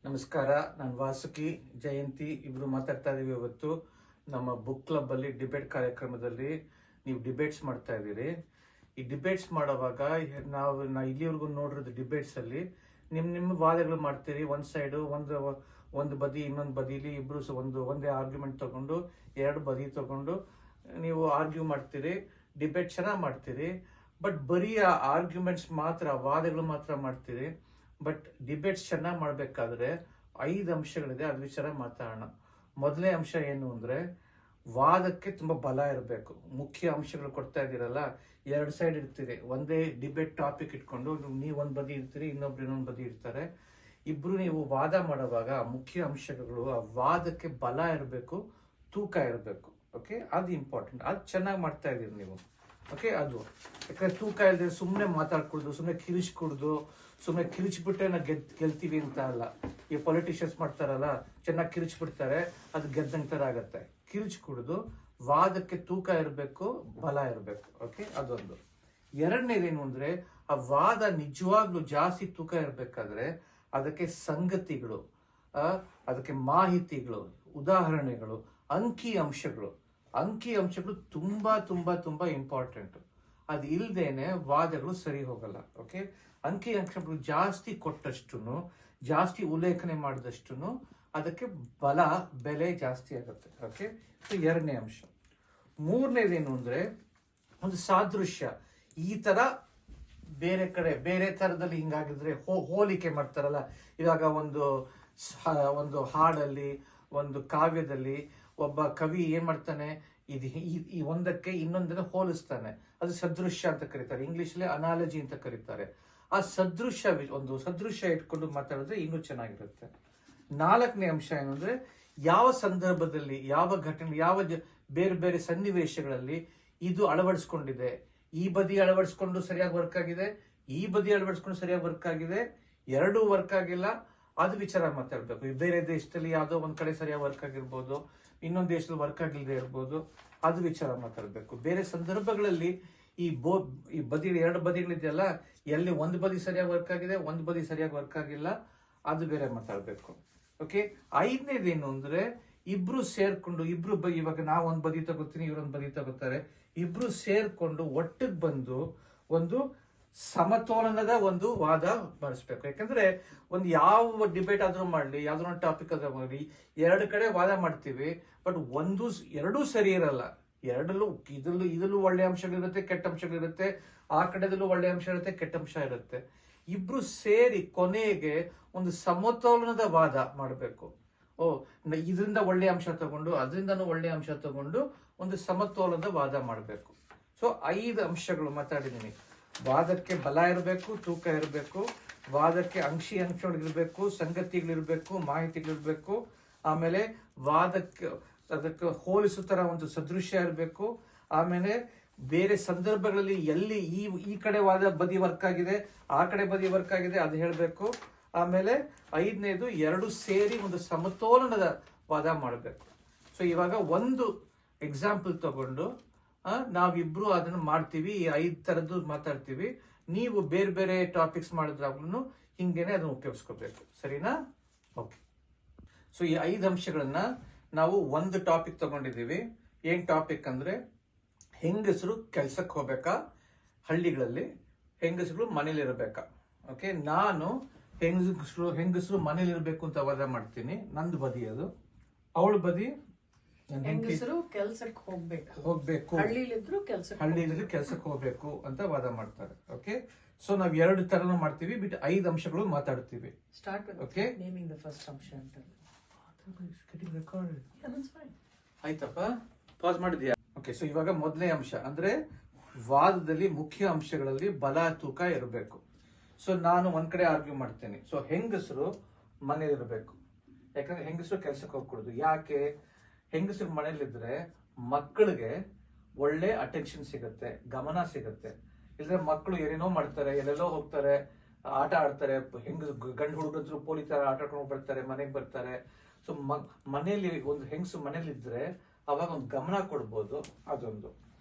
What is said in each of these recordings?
ನಮಸ್ಕಾರ. ನಾನು ವಾಸುಕಿ ಜಯಂತಿ ಇಬ್ರು ಮಾತಾಡ್ತಾ ಇದೀವಿ. ಇವತ್ತು ನಮ್ಮ ಬುಕ್ ಕ್ಲಬ್ ಅಲ್ಲಿ ಡಿಬೇಟ್ ಕಾರ್ಯಕ್ರಮದಲ್ಲಿ ನೀವು ಡಿಬೇಟ್ಸ್ ಮಾಡ್ತಾ ಇದ್ದೀರಿ. ಈ ಡಿಬೇಟ್ಸ್ ಮಾಡುವಾಗ ನಾವು ಇಲ್ಲಿವರೆಗೂ ನೋಡಿರೋದು ಡಿಬೇಟ್ಸ್ ಅಲ್ಲಿ ನಿಮ್ಮ ವಾದಗಳು ಮಾಡ್ತೀರಿ. ಒಂದ್ ಸೈಡ್ ಒಂದು ಬದಿ ಇನ್ನೊಂದು ಬದಿಲಿ ಇಬ್ರು ಒಂದೇ ಆರ್ಗ್ಯುಮೆಂಟ್ ತಗೊಂಡು ಎರಡು ಬದಿ ತಗೊಂಡು ನೀವು ಆರ್ಗ್ಯೂ ಮಾಡ್ತೀರಿ. ಡಿಬೇಟ್ ಚೆನ್ನಾಗಿ ಮಾಡ್ತೀರಿ. ಬಟ್ ಬರೀ ಆ ಆರ್ಗ್ಯುಮೆಂಟ್ಸ್ ಮಾತ್ರ, ವಾದಗಳು ಮಾತ್ರ ಮಾಡ್ತೀರಿ. ಬಟ್ ಡಿಬೇಟ್ಸ್ ಚೆನ್ನಾಗಿ ಮಾಡ್ಬೇಕಾದ್ರೆ 5 ಅಂಶಗಳಿದೆ, ಅದ್ರ ವಿಚಾರ ಮಾತಾಡೋಣ. ಮೊದಲನೇ ಅಂಶ ಏನು ಅಂದ್ರೆ ವಾದಕ್ಕೆ ತುಂಬಾ ಬಲ ಇರಬೇಕು. ಮುಖ್ಯ ಅಂಶಗಳು ಕೊಡ್ತಾ ಇದ್ದೀರಲ್ಲ, 2 ಸೈಡ್ ಇರ್ತೀರಿ. ಒಂದೇ ಡಿಬೇಟ್ ಟಾಪಿಕ್ ಇಟ್ಕೊಂಡು ನೀವು ಒಂದ್ ಬದಿ ಇರ್ತೀರಿ, ಇನ್ನೊಂದ್ ಬದಿ ಇರ್ತಾರೆ. ಇಬ್ರು ನೀವು ವಾದ ಮಾಡುವಾಗ ಮುಖ್ಯ ಅಂಶಗಳು, ಆ ವಾದಕ್ಕೆ ಬಲ ಇರಬೇಕು, ತೂಕ ಇರಬೇಕು. ಓಕೆ, ಅದು ಇಂಪಾರ್ಟೆಂಟ್. ಅದು ಚೆನ್ನಾಗಿ ಮಾಡ್ತಾ ಇದೀರಿ ನೀವು. ಓಕೆ, ಅದು ಯಾಕಂದ್ರೆ ತೂಕ ಇಲ್ಲದೆ ಸುಮ್ಮನೆ ಮಾತಾಡ್ಕೊಡುದು, ಸುಮ್ಮನೆ ಕಿರಿಚ್ಕೊಡುದು, ಸುಮ್ಮನೆ ಕಿರಿಚ್ಬಿಟ್ಟೆ ನಾವು ಗೆಲ್ತೀವಿ ಅಂತ ಅಲ್ಲ. ಈ ಪೊಲಿಟಿಷಿಯನ್ಸ್ ಮಾಡ್ತಾರಲ್ಲ, ಚೆನ್ನಾಗಿ ಕಿರಿಚ್ಬಿಡ್ತಾರೆ, ಅದು ಗೆದ್ದಂಗ್ ತರ ಆಗತ್ತೆ. ಕಿರಿಚ್ಕೊಡುದು, ವಾದಕ್ಕೆ ತೂಕ ಇರಬೇಕು, ಬಲ ಇರಬೇಕು. ಓಕೆ, ಅದೊಂದು. ಎರಡನೇದೇನು ಅಂದ್ರೆ ಆ ವಾದ ನಿಜವಾಗ್ಲೂ ಜಾಸ್ತಿ ತೂಕ ಇರಬೇಕಾದ್ರೆ ಅದಕ್ಕೆ ಸಂಗತಿಗಳು, ಅದಕ್ಕೆ ಮಾಹಿತಿಗಳು, ಉದಾಹರಣೆಗಳು, ಅಂಕಿ ಅಂಶಗಳು ತುಂಬಾ ತುಂಬಾ ತುಂಬಾ ಇಂಪಾರ್ಟೆಂಟ್. ಅದು ಇಲ್ದೇನೆ ವಾದಗಳು ಸರಿ ಹೋಗಲ್ಲ. ಓಕೆ, ಅಂಕಿ ಅಂಶಗಳು ಜಾಸ್ತಿ ಕೊಟ್ಟಷ್ಟು, ಜಾಸ್ತಿ ಉಲ್ಲೇಖನೆ ಮಾಡಿದಷ್ಟು ಅದಕ್ಕೆ ಬೆಲೆ ಜಾಸ್ತಿ ಆಗುತ್ತೆ. ಓಕೆ, ಎರಡನೇ ಅಂಶ. ಮೂರನೇದೇನು ಅಂದ್ರೆ ಒಂದು ಸಾದೃಶ್ಯ. ಈ ತರ ಬೇರೆ ಕಡೆ ಬೇರೆ ತರದಲ್ಲಿ ಹಿಂಗಾಗಿದ್ರೆ ಹೋಲಿಕೆ ಮಾಡ್ತಾರಲ್ಲ. ಇವಾಗ ಒಂದು ಹಾಡಲ್ಲಿ, ಒಂದು ಕಾವ್ಯದಲ್ಲಿ ಒಬ್ಬ ಕವಿ ಏನ್ ಮಾಡ್ತಾನೆ, ಈ ಒಂದಕ್ಕೆ ಇನ್ನೊಂದನ್ನ ಹೋಲಿಸ್ತಾನೆ. ಅದು ಸದೃಶ್ಯ ಅಂತ ಕರೀತಾರೆ. ಇಂಗ್ಲಿಷ್ ಅಲ್ಲಿ ಅನಾಲಜಿ ಅಂತ ಕರೀತಾರೆ. ಆ ಒಂದು ಸದೃಶ್ಯ ಇಟ್ಕೊಂಡು ಮಾತಾಡಿದ್ರೆ ಇನ್ನೂ ಚೆನ್ನಾಗಿರುತ್ತೆ. 4ನೇ ಅಂಶ ಏನು ಅಂದ್ರೆ ಯಾವ ಸಂದರ್ಭದಲ್ಲಿ, ಯಾವ ಘಟನೆ, ಬೇರೆ ಬೇರೆ ಸನ್ನಿವೇಶಗಳಲ್ಲಿ ಇದು ಅಳವಡಿಸ್ಕೊಂಡಿದೆ. ಈ ಬದಿ ಅಳವಡಿಸ್ಕೊಂಡು ಸರಿಯಾಗಿ ವರ್ಕ್ ಆಗಿದೆ, ಈ ಬದಿ ಅಳವಡಿಸ್ಕೊಂಡು ಸರಿಯಾಗಿ ವರ್ಕ್ ಆಗಿದೆ, ಎರಡೂ ವರ್ಕ್ ಆಗಿಲ್ಲ, ಅದು ವಿಚಾರ ಮಾತಾಡ್ಬೇಕು. ಬೇರೆ ದೇಶದಲ್ಲಿ ಯಾವ್ದೋ ಒಂದ್ ಕಡೆ ಸರಿಯಾಗಿ ವರ್ಕ್ ಆಗಿರ್ಬೋದು, ಇನ್ನೊಂದು ದೇಶದಲ್ಲಿ ವರ್ಕ್ ಆಗಿಲ್ಲದೆ ಇರ್ಬೋದು, ಅದು ವಿಚಾರ ಮಾತಾಡ್ಬೇಕು. ಬೇರೆ ಸಂದರ್ಭಗಳಲ್ಲಿ ಈ ಎರಡು ಬದಿಗಳಿದೆಯಲ್ಲ, ಎಲ್ಲಿ ಒಂದು ಬದಿ ಸರಿಯಾಗಿ ವರ್ಕ್ ಆಗಿದೆ, ಒಂದು ಬದಿ ಸರಿಯಾಗಿ ವರ್ಕ್ ಆಗಿಲ್ಲ, ಅದು ಬೇರೆ ಮಾತಾಡ್ಬೇಕು. ಓಕೆ, 5ನೇದೇನು ಅಂದ್ರೆ ಇಬ್ರು ಸೇರ್ಕೊಂಡು, ಇವಾಗ ನಾವು ಒಂದ್ ಬದಿ ತಗೋತೀನಿ, ಇವ್ರೊಂದ್ ಬದಿ ತಗೋತಾರೆ, ಇಬ್ರು ಸೇರ್ಕೊಂಡು ಒಟ್ಟಿಗೆ ಬಂದು ಒಂದು ಸಮತೋಲನದ ಒಂದು ವಾದ ಮಾಡಿಸ್ಬೇಕು. ಯಾಕಂದ್ರೆ ಯಾವ ಡಿಬೇಟ್ ಆದ್ರೂ ಮಾಡ್ಲಿ, ಯಾವ್ದೋ ಒಂದು ಟಾಪಿಕ್ ಆದ್ರೂ ಮಾಡ್ಲಿ, 2 ಕಡೆ ವಾದ ಮಾಡ್ತೀವಿ. ಬಟ್ ಎರಡೂ ಸರಿ ಇರಲ್ಲ. ಇದರಲ್ಲೂ ಒಳ್ಳೆ ಅಂಶಗಳಿರುತ್ತೆ, ಕೆಟ್ಟ ಅಂಶಗಳಿರುತ್ತೆ. ಆ ಕಡೆದಲ್ಲೂ ಒಳ್ಳೆ ಅಂಶ ಇರುತ್ತೆ, ಕೆಟ್ಟ ಅಂಶ ಇರುತ್ತೆ. ಇಬ್ರು ಸೇರಿ ಕೊನೆಗೆ ಒಂದು ಸಮತೋಲನದ ವಾದ ಮಾಡಬೇಕು. ಇದರಿಂದ ಒಳ್ಳೆ ಅಂಶ ತಗೊಂಡು, ಅದರಿಂದನೂ ಒಳ್ಳೆ ಅಂಶ ತಗೊಂಡು ಒಂದು ಸಮತೋಲನದ ವಾದ ಮಾಡಬೇಕು. ಸೊ 5 ಅಂಶಗಳು ಮಾತಾಡಿದೀನಿ. ವಾದಕ್ಕೆ ಬಲ ಇರಬೇಕು, ತೂಕ ಇರಬೇಕು, ವಾದಕ್ಕೆ ಅಂಶಗಳಿರ್ಬೇಕು, ಸಂಗತಿಗಳಿರ್ಬೇಕು, ಮಾಹಿತಿಗಳಿರ್ಬೇಕು, ಆಮೇಲೆ ಅದಕ್ಕೆ ಹೋಲಿಸೋ ತರ ಒಂದು ಸದೃಶ್ಯ ಇರಬೇಕು, ಆಮೇಲೆ ಬೇರೆ ಸಂದರ್ಭಗಳಲ್ಲಿ ಎಲ್ಲಿ ಈ ಕಡೆ ಬದಿ ವರ್ಕ್ ಆಗಿದೆ, ಆ ಕಡೆ ಬದಿ ವರ್ಕ್ ಆಗಿದೆ, ಅದು ಹೇಳ್ಬೇಕು. ಆಮೇಲೆ 5ನೇದು 2 ಸೇರಿ ಒಂದು ಸಮತೋಲನದ ವಾದ ಮಾಡಬೇಕು. ಸೊ ಇವಾಗ ಒಂದು ಎಕ್ಸಾಂಪಲ್ ತಗೊಂಡು ನಾವಿಬ್ರು ಅದನ್ನ ಮಾಡ್ತೀವಿ. ಈ 5 ತರದ್ದು ಮಾತಾಡ್ತೀವಿ. ನೀವು ಬೇರೆ ಬೇರೆ ಟಾಪಿಕ್ಸ್ ಮಾಡಿದ್ರಾಗ್ಲೂ ಹಿಂಗೇನೆ ಅದನ್ನ ಉಪಯೋಗಿಸ್ಕೋಬೇಕು. ಸರಿನಾ? ಓಕೆ. ಸೊ ಈ 5 ಅಂಶಗಳನ್ನ ನಾವು ಒಂದು ಟಾಪಿಕ್ ತಗೊಂಡಿದ್ದೀವಿ. ಏನ್ ಟಾಪಿಕ್ ಅಂದ್ರೆ ಹೆಂಗಸರು ಕೆಲ್ಸಕ್ಕೆ ಹೋಗ್ಬೇಕಾ, ಹಳ್ಳಿಗಳಲ್ಲಿ ಹೆಂಗಸರು ಮನೇಲಿ ಇರಬೇಕಾ. ಓಕೆ, ನಾನು ಹೆಂಗಸರು ಮನೇಲಿ ಇರಬೇಕು ಅಂತ ವಾದ ಮಾಡ್ತೀನಿ. ನಂದು ಬದಿ ಅದು. ಅವಳ ಬದಿ ಹೆಂಗಸರು ಕೆಲ್ಸಕ್ಕೆ ಹೋಗ್ಬೇಕು, ಹಳ್ಳಿಲಿದ್ರು ಕೆಲ್ಸಕ್ಕೆ ಹೋಗ್ಬೇಕು ಅಂತ ವಾದ ಮಾಡ್ತಾರೆ. ಓಕೆ, ಸೊ ನಾವ್ 2 ತರನು ಮಾಡ್ತೀವಿ. ಬಿಟ್ಟು 5 ಅಂಶಗಳು ಮಾತಾಡ್ತೀವಿ. ಓಕೆ, ಆಯ್ತಪ್ಪ, ಪಾಸ್ ಮಾಡಿದ್ಯಾ? ಓಕೆ, ಸೊ ಇವಾಗ ಮೊದಲನೇ ಅಂಶ ಅಂದ್ರೆ ವಾದದಲ್ಲಿ ಮುಖ್ಯ ಅಂಶಗಳಲ್ಲಿ ಬಲ, ತೂಕ ಇರಬೇಕು. ಸೊ ನಾನು ಒಂದ್ ಕಡೆ ಆರ್ಗ್ಯೂ ಮಾಡ್ತೇನೆ. ಸೊ ಹೆಂಗಸರು ಮನೇಲಿ ಇರಬೇಕು. ಯಾಕಂದ್ರೆ ಹೆಂಗಸರು ಕೆಲ್ಸಕ್ಕೆ ಹೋಗ್ಕೊಡುದು. ಯಾಕೆ? ಹೆಂಗಸರು ಮನೇಲಿದ್ರೆ ಮಕ್ಕಳಿಗೆ ಒಳ್ಳೆ ಅಟೆನ್ಷನ್ ಸಿಗುತ್ತೆ, ಗಮನ ಸಿಗುತ್ತೆ. ಇಲ್ಲದ್ರೆ ಮಕ್ಕಳು ಏನೇನೋ ಮಾಡ್ತಾರೆ, ಎಲ್ಲೆಲ್ಲೋ ಹೋಗ್ತಾರೆ, ಆಟ ಆಡ್ತಾರೆ. ಗಂಡು ಹುಡುಗರು ಪೋಲಿ ತರ ಆಟ ಆಡ್ಕೊಂಡು ಬರ್ತಾರೆ, ಮನೆಗೆ ಬರ್ತಾರೆ. ಸೊ ಮನೇಲಿ ಒಂದು ಹೆಂಗಸು ಮನೇಲಿ ಇದ್ರೆ ಅವಾಗ ಒಂದು ಗಮನ ಕೊಡ್ಬೋದು. ಅದೊಂದು.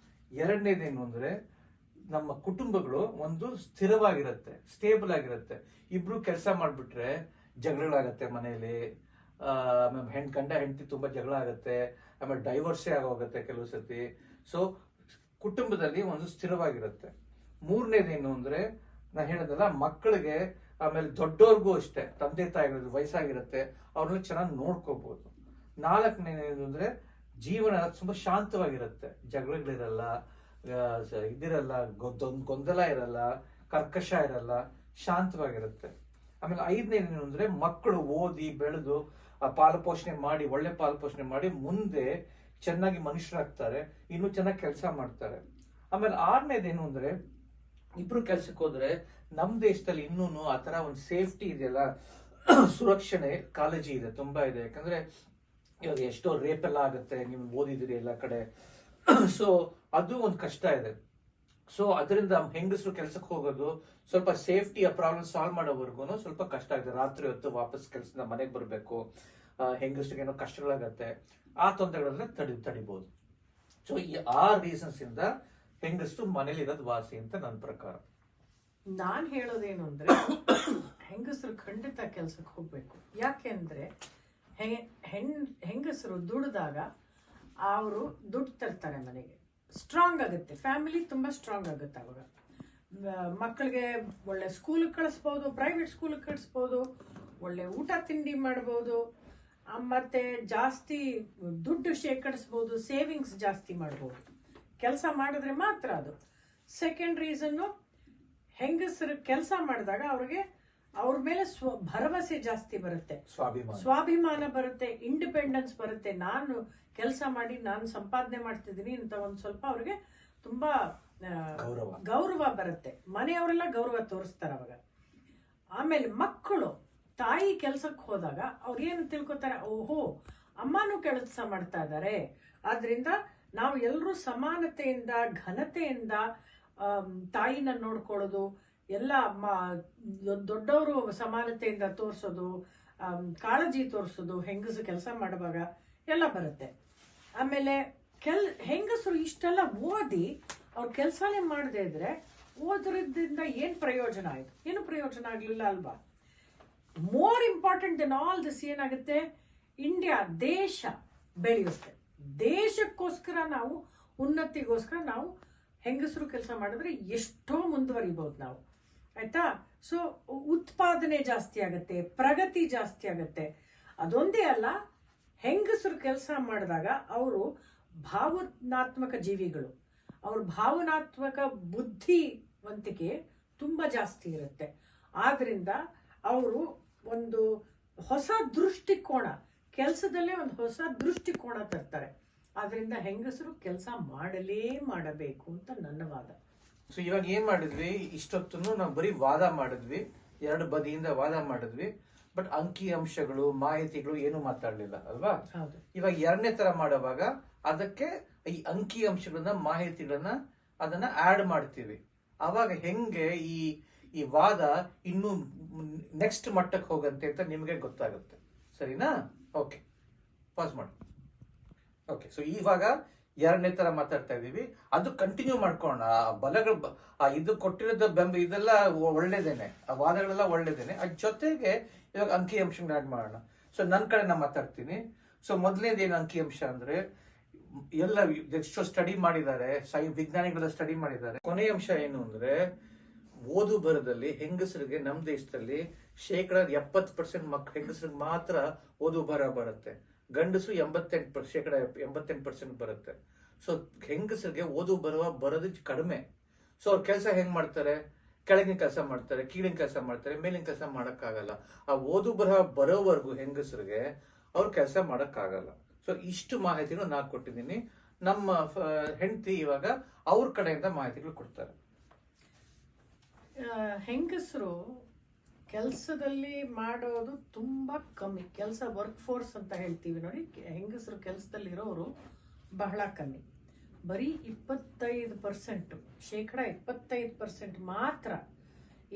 ಎರಡನೇದೇನು ಅಂದ್ರೆ ನಮ್ಮ ಕುಟುಂಬಗಳು ಒಂದು ಸ್ಥಿರವಾಗಿರುತ್ತೆ, ಸ್ಟೇಬಲ್ ಆಗಿರುತ್ತೆ. ಇಬ್ರು ಕೆಲಸ ಮಾಡ್ಬಿಟ್ರೆ ಜಗಳಾಗತ್ತೆ ಮನೆಯಲ್ಲಿ, ಆಮೇಲೆ ಗಂಡ ಹೆಂಡತಿ ತುಂಬಾ ಜಗಳ ಆಗುತ್ತೆ, ಆಮೇಲೆ ಡೈವರ್ಸೇ ಆಗೋಗುತ್ತೆ ಕೆಲವು ಸತಿ. ಸೊ ಕುಟುಂಬದಲ್ಲಿ ಒಂದು ಸ್ಥಿರವಾಗಿರುತ್ತೆ. ಮೂರನೇದೇನು ಅಂದ್ರೆ ನಾ ಹೇಳೋದಲ್ಲ, ಮಕ್ಕಳಿಗೆ ಆಮೇಲೆ ದೊಡ್ಡವ್ರಿಗೂ ಅಷ್ಟೇ, ತಂದೆ ತಾಯಿಗಳು ವಯಸ್ಸಾಗಿರುತ್ತೆ, ಅವ್ರನ್ನ ಚೆನ್ನಾಗಿ ನೋಡ್ಕೋಬಹುದು. ನಾಲ್ಕನೇದು ಅಂದ್ರೆ ಜೀವನ ತುಂಬಾ ಶಾಂತವಾಗಿರುತ್ತೆ, ಜಗಳಗಳಿರಲ್ಲ, ಇದಿರಲ್ಲ, ಗೊಂದಲ ಇರಲ್ಲ, ಕರ್ಕಶ ಇರಲ್ಲ, ಶಾಂತವಾಗಿರುತ್ತೆ. ಆಮೇಲೆ ಐದನೇದೇನು ಅಂದ್ರೆ ಮಕ್ಕಳು ಓದಿ ಬೆಳೆದು ಪಾಲಪೋಷಣೆ ಮಾಡಿ, ಒಳ್ಳೆ ಪಾಲಪೋಷಣೆ ಮಾಡಿ ಮುಂದೆ ಚೆನ್ನಾಗಿ ಮನುಷ್ಯರಾಗ್ತಾರೆ, ಇನ್ನೂ ಚೆನ್ನಾಗಿ ಕೆಲಸ ಮಾಡ್ತಾರೆ. ಆಮೇಲೆ ಆರನೇದೇನು ಅಂದ್ರೆ ಇಬ್ರು ಕೆಲ್ಸಕ್ಕೆ ಹೋದ್ರೆ ನಮ್ ದೇಶದಲ್ಲಿ ಇನ್ನೂನು ಆ ತರ ಒಂದು ಸೇಫ್ಟಿ ಇದೆಯಲ್ಲ, ಸುರಕ್ಷಣೆ ಕಾಳಜಿ ಇದೆ, ತುಂಬಾ ಇದೆ. ಯಾಕಂದ್ರೆ ಇವಾಗ ಎಷ್ಟೋ ರೇಪ್ ಎಲ್ಲ ಆಗುತ್ತೆ, ನೀವು ಓದಿದಿರಿ ಎಲ್ಲ ಕಡೆ. ಸೊ ಅದು ಒಂದು ಕಷ್ಟ ಇದೆ. ಸೊ ಅದರಿಂದ ಹೆಂಗಸರು ಕೆಲ್ಸಕ್ಕೆ ಹೋಗೋದು ಸ್ವಲ್ಪ ಸೇಫ್ಟಿ ಪ್ರಾಬ್ಲಮ್ ಸಾಲ್ವ್ ಮಾಡೋವರೆಗೂ ಸ್ವಲ್ಪ ಕಷ್ಟ ಆಗಿದೆ. ರಾತ್ರಿ ಹೊತ್ತು ವಾಪಸ್ ಕೆಲಸದಿಂದ ಮನೆಗೆ ಬರಬೇಕು, ಹೆಂಗಸರಿಗೆ ಏನೋ ಕಷ್ಟಗಳಾಗತ್ತೆ, ಆ ತೊಂದರೆಗಳನ್ನ ತಡಿಬಹುದು. ಸೊ ಈ 6 ರೀಸನ್ಸ್ ಇಂದ ಹೆಂಗಸರು ಮನೇಲಿ ಇರೋದು ವಾಸಿ ಅಂತ ನನ್ನ ಪ್ರಕಾರ. ನಾನ್ ಹೇಳೋದೇನು ಅಂದ್ರೆ ಹೆಂಗಸರು ಖಂಡಿತ ಕೆಲ್ಸಕ್ಕೆ ಹೋಗ್ಬೇಕು. ಯಾಕೆಂದ್ರೆ ಹೆಂಗಸರು ದುಡಿದಾಗ ಅವರು ದುಡ್ಡು ತರ್ತಾರೆ ಮನೆಗೆ, ಸ್ಟ್ರಾಂಗ್ ಆಗುತ್ತೆ, ಫ್ಯಾಮಿಲಿ ತುಂಬಾ ಸ್ಟ್ರಾಂಗ್ ಆಗುತ್ತೆ. ಅವಾಗ ಮಕ್ಕಳಿಗೆ ಒಳ್ಳೆ ಸ್ಕೂಲ್ ಕಳಿಸ್ಬೋದು, ಪ್ರೈವೇಟ್ ಸ್ಕೂಲ್ ಕಳಿಸ್ಬೋದು, ಒಳ್ಳೆ ಊಟ ತಿಂಡಿ ಮಾಡ್ಬೋದು, ಮತ್ತೆ ಜಾಸ್ತಿ ದುಡ್ಡು ಶೇಖರಿಸ್ಬೋದು, ಸೇವಿಂಗ್ಸ್ ಜಾಸ್ತಿ ಮಾಡ್ಬೋದು. ಕೆಲಸ ಮಾಡಿದ್ರೆ ಮಾತ್ರ ಅದು. ಸೆಕೆಂಡ್ ರೀಸನ್ನು, ಹೆಂಗಸರು ಕೆಲಸ ಮಾಡಿದಾಗ ಅವ್ರ ಮೇಲೆ ಭರವಸೆ ಜಾಸ್ತಿ ಬರುತ್ತೆ, ಸ್ವಾಭಿಮಾನ ಬರುತ್ತೆ, ಇಂಡಿಪೆಂಡೆನ್ಸ್ ಬರುತ್ತೆ. ನಾನು ಕೆಲಸ ಮಾಡಿ ನಾನು ಸಂಪಾದನೆ ಮಾಡ್ತಿದ್ದೀನಿ ಅಂತ ಒಂದ್ ಸ್ವಲ್ಪ ಅವ್ರಿಗೆ ತುಂಬಾ ಗೌರವ ಬರುತ್ತೆ, ಮನೆಯವರೆಲ್ಲ ಗೌರವ ತೋರಿಸ್ತಾರೆ ಅವಾಗ. ಆಮೇಲೆ ಮಕ್ಕಳು ತಾಯಿ ಕೆಲ್ಸಕ್ಕೆ ಹೋದಾಗ ಅವ್ರು ಏನು ತಿಳ್ಕೊತಾರೆ, ಓಹೋ ಅಮ್ಮನೂ ಕೆಲಸ ಮಾಡ್ತಾ ಇದ್ದಾರೆ, ಆದ್ರಿಂದ ನಾವು ಎಲ್ಲರೂ ಸಮಾನತೆಯಿಂದ ಘನತೆಯಿಂದ ತಾಯಿನ ನೋಡ್ಕೊಳ್ಳೋದು, ಎಲ್ಲ ದೊಡ್ಡವರು ಸಮಾನತೆಯಿಂದ ತೋರ್ಸೋದು, ಕಾಳಜಿ ತೋರಿಸೋದು ಹೆಂಗಸರು ಕೆಲಸ ಮಾಡುವಾಗ ಎಲ್ಲ ಬರುತ್ತೆ. ಆಮೇಲೆ ಹೆಂಗಸರು ಇಷ್ಟೆಲ್ಲ ಓದಿ ಅವ್ರ ಕೆಲಸನೇ ಮಾಡದೇ ಇದ್ರೆ ಓದ್ರಿಂದ ಏನ್ ಪ್ರಯೋಜನ ಆಯ್ತು? ಏನು ಪ್ರಯೋಜನ ಆಗ್ಲಿಲ್ಲ ಅಲ್ವಾ? More important than all this ಏನಾಗುತ್ತೆ, ಇಂಡಿಯಾ ದೇಶ ಬೆಳೆಯುತ್ತೆ. ದೇಶಕ್ಕೋಸ್ಕರ ನಾವು ಉನ್ನತಿಗೋಸ್ಕರ ನಾವು ಹೆಂಗಸರು ಕೆಲಸ ಮಾಡಿದ್ರೆ ಎಷ್ಟೋ ಮುಂದುವರಿಬಹುದು ನಾವು, ಆಯ್ತಾ? ಸೊ ಉತ್ಪಾದನೆ ಜಾಸ್ತಿ ಆಗತ್ತೆ, ಪ್ರಗತಿ ಜಾಸ್ತಿ ಆಗತ್ತೆ. ಅದೊಂದೇ ಅಲ್ಲ, ಹೆಂಗಸರು ಕೆಲಸ ಮಾಡಿದಾಗ ಅವರು ಭಾವನಾತ್ಮಕ ಜೀವಿಗಳು, ಅವ್ರ ಭಾವನಾತ್ಮಕ ಬುದ್ಧಿವಂತಿಕೆ ತುಂಬಾ ಜಾಸ್ತಿ ಇರುತ್ತೆ. ಆದ್ರಿಂದ ಅವರು ಒಂದು ಹೊಸ ದೃಷ್ಟಿಕೋನ, ಕೆಲಸದಲ್ಲೇ ಒಂದು ಹೊಸ ದೃಷ್ಟಿಕೋನ ತರ್ತಾರೆ. ಆದ್ರಿಂದ ಹೆಂಗಸರು ಕೆಲಸ ಮಾಡಬೇಕು ಅಂತ ನನ್ನ ವಾದ. ಸೊ ಇವಾಗ ಏನ್ ಮಾಡಿದ್ವಿ, ಇಷ್ಟೊತ್ತನ್ನು ನಾವು ಬರೀ ವಾದ ಮಾಡಿದ್ವಿ, 2 ಬದಿಯಿಂದ ವಾದ ಮಾಡಿದ್ವಿ, ಬಟ್ ಅಂಕಿ ಅಂಶಗಳು ಮಾಹಿತಿಗಳು ಏನು ಮಾತಾಡ್ಲಿಲ್ಲ ಅಲ್ವಾ? ಇವಾಗ 2ನೇ ತರ ಮಾಡುವಾಗ ಅದಕ್ಕೆ ಈ ಅಂಕಿ ಅಂಶಗಳನ್ನ ಮಾಹಿತಿಗಳನ್ನ ಅದನ್ನ ಆಡ್ ಮಾಡ್ತೀವಿ. ಅವಾಗ ಹೆಂಗೆ ಈ ವಾದ ಇನ್ನು ನೆಕ್ಸ್ಟ್ ಮಟ್ಟಕ್ಕೆ ಹೋಗಂತೆ ಅಂತ ನಿಮ್ಗೆ ಗೊತ್ತಾಗುತ್ತೆ. ಸರಿನಾ? ಓಕೆ, ಪಾಸ್ ಮಾಡಿ. ಓಕೆ, ಸೊ ಇವಾಗ 2ನೇ ತರ ಮಾತಾಡ್ತಾ ಇದೀವಿ, ಅದು ಕಂಟಿನ್ಯೂ ಮಾಡ್ಕೋಣ. ಬಲಗಳು ಇದು ಕೊಟ್ಟಿರೋದ ಬೆಂಬ ಇದೆಲ್ಲ ಒಳ್ಳೇದೇನೆ, ಆ ವಾದಗಳೆಲ್ಲ ಒಳ್ಳೇದೇನೆ, ಅದ್ ಜೊತೆಗೆ ಇವಾಗ ಅಂಕಿ ಅಂಶಗಳನ್ನ ಆಡ್ ಮಾಡೋಣ. ಸೊ ನನ್ನ ಕಡೆ ನಾ ಮಾತಾಡ್ತೀನಿ. ಸೊ ಮೊದಲನೇದೇನು ಅಂಕಿ ಅಂಶ ಅಂದ್ರೆ, ಎಲ್ಲ ಎಷ್ಟೋ ಸ್ಟಡಿ ಮಾಡಿದ್ದಾರೆ, ವಿಜ್ಞಾನಿಗಳೆಲ್ಲ ಸ್ಟಡಿ ಮಾಡಿದ್ದಾರೆ. ಕೊನೆಯ ಅಂಶ ಏನು ಅಂದ್ರೆ, ಓದು ಬರದಲ್ಲಿ ಹೆಂಗಸರಿಗೆ ನಮ್ಮ ದೇಶದಲ್ಲಿ 70% ಹೆಂಗಸರಿಗೆ ಮಾತ್ರ ಓದು ಬರ ಬರುತ್ತೆ, ಗಂಡಸರು 88% ಬರುತ್ತೆ. ಸೊ ಹೆಂಗಸರಿಗೆ ಓದು ಬರೋದು ಕಡಿಮೆ. ಸೊ ಅವ್ರ ಕೆಲಸ ಹೆಂಗ್ ಮಾಡ್ತಾರೆ, ಕೆಳಗಿನ ಕೆಲಸ ಮಾಡ್ತಾರೆ, ಕೀಳಿನ ಕೆಲಸ ಮಾಡ್ತಾರೆ, ಮೇಲಿನ ಕೆಲಸ ಮಾಡಕ್ಕಾಗಲ್ಲ. ಆ ಓದು ಬರೋವರೆಗೂ ಹೆಂಗಸರಿಗೆ ಅವ್ರ ಕೆಲಸ ಮಾಡಕ್ಕಾಗಲ್ಲ. ಸೊ ಇಷ್ಟು ಮಾಹಿತಿಗಳು ನಾನು ಕೊಟ್ಟಿದ್ದೀನಿ. ನಮ್ಮ ಹೆಂಡತಿ ಇವಾಗ ಅವ್ರ ಕಡೆಯಿಂದ ಮಾಹಿತಿಗಳು ಕೊಡ್ತಾರೆ. ಹೆಂಗಸರು ಕೆಲಸದಲ್ಲಿ ಮಾಡೋದು ತುಂಬಾ ಕಮ್ಮಿ. ಕೆಲಸ ವರ್ಕ್ ಫೋರ್ಸ್ ಅಂತ ಹೇಳ್ತೀವಿ ನೋಡಿ, ಹೆಂಗಸರು ಕೆಲಸದಲ್ಲಿರೋರು ಬಹಳ ಕಮ್ಮಿ. ಬರೀ 25%, 25% ಮಾತ್ರ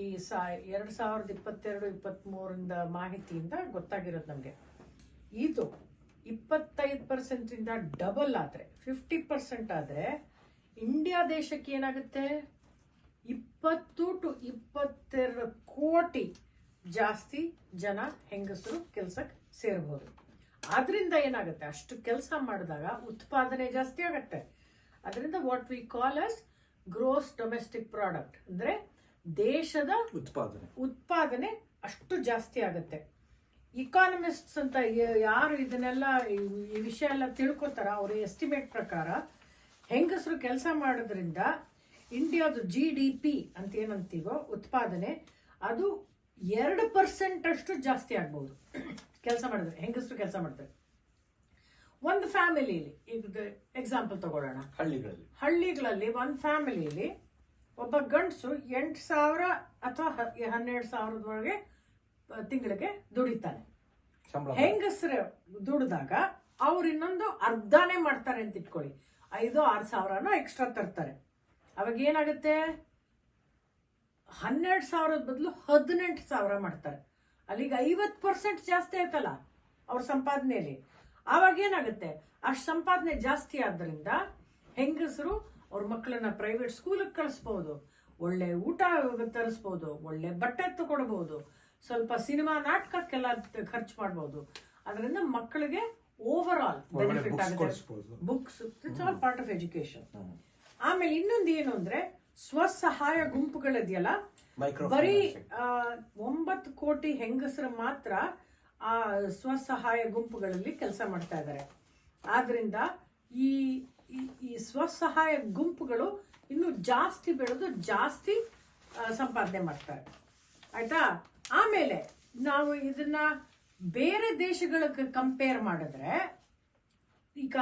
ಈ 2022-23 ಮಾಹಿತಿಯಿಂದ ಗೊತ್ತಾಗಿರೋದು ನಮ್ಗೆ. ಇದು 25% ಡಬಲ್ ಆದ್ರೆ, 50% ಆದ್ರೆ ಇಂಡಿಯಾ ದೇಶಕ್ಕೆ ಏನಾಗುತ್ತೆ, 20 to 22 ಕೋಟಿ ಜಾಸ್ತಿ ಜನ ಹೆಂಗಸರು ಕೆಲ್ಸಕ್ಕೆ ಸೇರ್ಬೋದು. ಆದ್ರಿಂದ ಏನಾಗುತ್ತೆ, ಅಷ್ಟು ಕೆಲಸ ಮಾಡಿದಾಗ ಉತ್ಪಾದನೆ ಜಾಸ್ತಿ ಆಗತ್ತೆ. ಅದರಿಂದ what we call as gross domestic product ಅಂದ್ರೆ ದೇಶದ ಉತ್ಪಾದನೆ ಅಷ್ಟು ಜಾಸ್ತಿ ಆಗುತ್ತೆ. ಇಕಾನಮಿಸ್ಟ್ಸ್ ಅಂತ ಯಾರು ಇದನ್ನೆಲ್ಲ ಈ ವಿಷಯ ಎಲ್ಲ ತಿಳ್ಕೊತಾರ, ಅವ್ರ ಎಸ್ಟಿಮೇಟ್ ಪ್ರಕಾರ ಹೆಂಗಸರು ಕೆಲಸ ಮಾಡೋದ್ರಿಂದ ಇಂಡಿಯಾದ GDP ಅಂತ ಏನಂತೀವೋ ಉತ್ಪಾದನೆ ಅದು 2% ಅಷ್ಟು ಜಾಸ್ತಿ ಆಗ್ಬಹುದು ಕೆಲಸ ಮಾಡಿದ್ರೆ, ಹೆಂಗಸರು ಕೆಲಸ ಮಾಡ್ತಾರೆ. ಒಂದು ಫ್ಯಾಮಿಲಿಯಲ್ಲಿ ಈಗ ಎಕ್ಸಾಂಪಲ್ ತಗೊಳ್ಳೋಣ, ಹಳ್ಳಿಗಳಲ್ಲಿ ಒಂದು ಫ್ಯಾಮಿಲಿಯಲ್ಲಿ ಒಬ್ಬ ಗಂಡಸು 8,000 ಅಥವಾ 12,000 ತಿಂಗಳಿಗೆ ದುಡಿತಾನೆ. ಹೆಂಗಸರು ದುಡಿದಾಗ ಅವ್ರು ಇನ್ನೊಂದು ಅರ್ಧನೇ ಮಾಡ್ತಾರೆ ಅಂತ ಇಟ್ಕೊಳ್ಳಿ, 5,000-6,000 ಸಾವಿರನೋ ಎಕ್ಸ್ಟ್ರಾ ತರ್ತಾರೆ. ಅವಾಗ ಏನಾಗುತ್ತೆ, 12,000 ಬದಲು 18,000 ಮಾಡ್ತಾರೆ. ಅಲ್ಲಿಗೆ 50% ಜಾಸ್ತಿ ಆಯ್ತಲ್ಲ ಅವ್ರ ಸಂಪಾದನೆಯಲ್ಲಿ. ಆವಾಗ ಏನಾಗುತ್ತೆ, ಅಷ್ಟು ಸಂಪಾದನೆ ಜಾಸ್ತಿ ಆದ್ರಿಂದ ಹೆಂಗಸರು ಅವ್ರ ಮಕ್ಕಳನ್ನ ಪ್ರೈವೇಟ್ ಸ್ಕೂಲಿಗೆ ಕಳಿಸ್ಬಹುದು, ಒಳ್ಳೆ ಊಟ ತರಿಸ್ಬಹುದು, ಒಳ್ಳೆ ಬಟ್ಟೆ ತಗೊಡ್ಬಹುದು, ಸ್ವಲ್ಪ ಸಿನಿಮಾ ನಾಟಕಕ್ಕೆಲ್ಲ ಖರ್ಚು ಮಾಡಬಹುದು. ಅದರಿಂದ ಮಕ್ಕಳಿಗೆ ಓವರ್ ಆಲ್ ಬೆನಿಫಿಟ್ ಆಗುತ್ತೆ. Books, it's all part of education. ಆಮೇಲೆ ಇನ್ನೊಂದು ಏನು ಅಂದ್ರೆ ಸ್ವಸಹಾಯ ಗುಂಪುಗಳಿದೆಯಲ್ಲ, ಬರೀ 9 ಕೋಟಿ ಹೆಂಗಸರು ಮಾತ್ರ ಆ ಸ್ವಸಹಾಯ ಗುಂಪುಗಳಲ್ಲಿ ಕೆಲಸ ಮಾಡ್ತಾ ಇದ್ದಾರೆ. ಆದ್ರಿಂದ ಈ ಸ್ವಸಹಾಯ ಗುಂಪುಗಳು ಇನ್ನು ಜಾಸ್ತಿ ಬೆಳೆದು ಜಾಸ್ತಿ ಸಂಪಾದನೆ ಮಾಡ್ತಾರೆ. ಆಯ್ತಾ? ಆಮೇಲೆ ನಾವು ಇದನ್ನ ಬೇರೆ ದೇಶಗಳಿಗೆ ಕಂಪೇರ್ ಮಾಡಿದ್ರೆ, ಈಗ